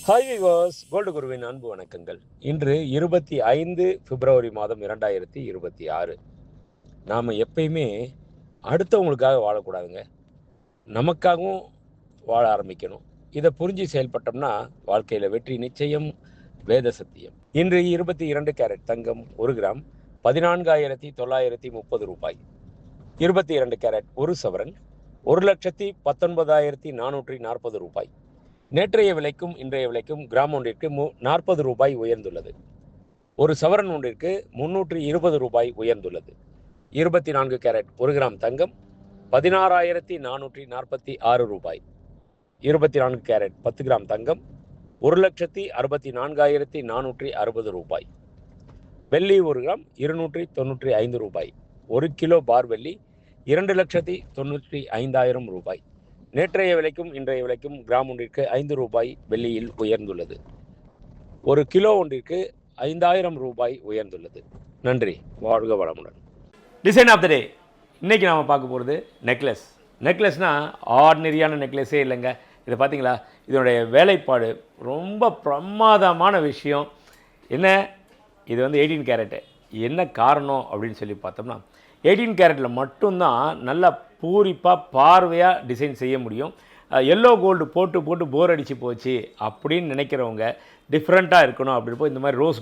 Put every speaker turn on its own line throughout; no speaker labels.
Hi viewers, gold குருவின் அன்பு வணக்கங்கள். இன்று 25 பிப்ரவரி மாதம் 2026. நாம் எப்பயுமே அடுத்தவங்களுக்காக வாழக்கூடாதுங்க, நமக்காகவும் வாழ ஆரம்பிக்கணும். இதை புரிஞ்சு செயல்பட்டோம்னா வாழ்க்கையில் வெற்றி நிச்சயம், வேத சத்தியம். இன்று 22 கேரட் தங்கம் 1 கிராம் 14,930 ரூபாய். 22 கேரட் 1 சவரன் 1,19,440 ரூபாய். நேற்றைய விலைக்கும் இன்றைய விலைக்கும் கிராம் ஒன்றிற்கு 40 ரூபாய் உயர்ந்துள்ளது. ஒரு சவரன் ஒன்றிற்கு 320 ரூபாய் உயர்ந்துள்ளது. 24 கேரட் 1 கிராம் தங்கம் 16,446 ரூபாய். 24 கேரட் 10 கிராம் தங்கம் 1,64,460 ரூபாய். வெள்ளி 1 கிராம் 295 ரூபாய். 1 கிலோ பார் வெள்ளி 2,95,000 ரூபாய். நேற்றைய விலைக்கும் இன்றைய விலைக்கும் கிராம் ஒன்றிற்கு 5 ரூபாய் வெள்ளியில் உயர்ந்துள்ளது. ஒரு கிலோ ஒன்றிற்கு 5,000 ரூபாய் உயர்ந்துள்ளது. நன்றி, வாழ்க வளமுடன்.
டிசைன் ஆஃப் த டே. இன்றைக்கி நாம் பார்க்க போகிறது நெக்லஸ்னால் ஆர்டினரியான நெக்லஸே இல்லைங்க. இதை பார்த்தீங்களா, இதனுடைய வேலைப்பாடு ரொம்ப பிரமாதமான விஷயம். என்ன, இது 18 கேரட்டு. என்ன காரணம் அப்படின்னு சொல்லி பார்த்தோம்னா, 18 கேரட்டில் மட்டும்தான் நல்லா பூரிப்பாக பார்வையாக டிசைன் செய்ய முடியும். எல்லோ கோல்டு போட்டு போர் அடித்து போச்சு அப்படின்னு நினைக்கிறவங்க டிஃப்ரெண்ட்டாக இருக்கணும் அப்படின்னு போய் இந்த மாதிரி ரோஸ்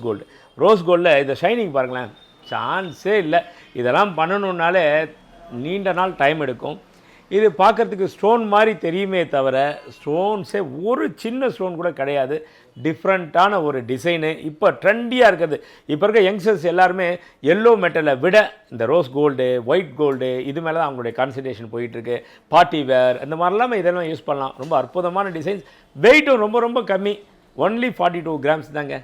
கோல்டில் இந்த ஷைனிங் பாருங்களேன், சான்ஸே இல்லை. இதெல்லாம் பண்ணணுன்னாலே நீண்ட நாள் டைம் எடுக்கும். இது பார்க்குறதுக்கு ஸ்டோன் மாதிரி தெரியுமே தவிர ஸ்டோன்ஸே ஒரு சின்ன ஸ்டோன் கூட கிடையாது. டிஃப்ரெண்ட்டான ஒரு டிசைனு இப்போ ட்ரெண்டியாக இருக்குது. இப்போ இருக்க யங்ஸ்டர்ஸ் எல்லாருமே எல்லோ மெட்டலை விட இந்த ரோஸ் கோல்டு, ஒயிட் கோல்டு இது மேலே தான் அவங்களுடைய கான்சன்ட்ரேஷன் போயிட்டுருக்கு. பார்ட்டி வேர் இந்த மாதிரிலாம் இதெல்லாம் யூஸ் பண்ணலாம். ரொம்ப அற்புதமான டிசைன்ஸ். வெயிட்டும் ரொம்ப ரொம்ப கம்மி, ஒன்லி 42 கிராம்ஸ் தாங்க.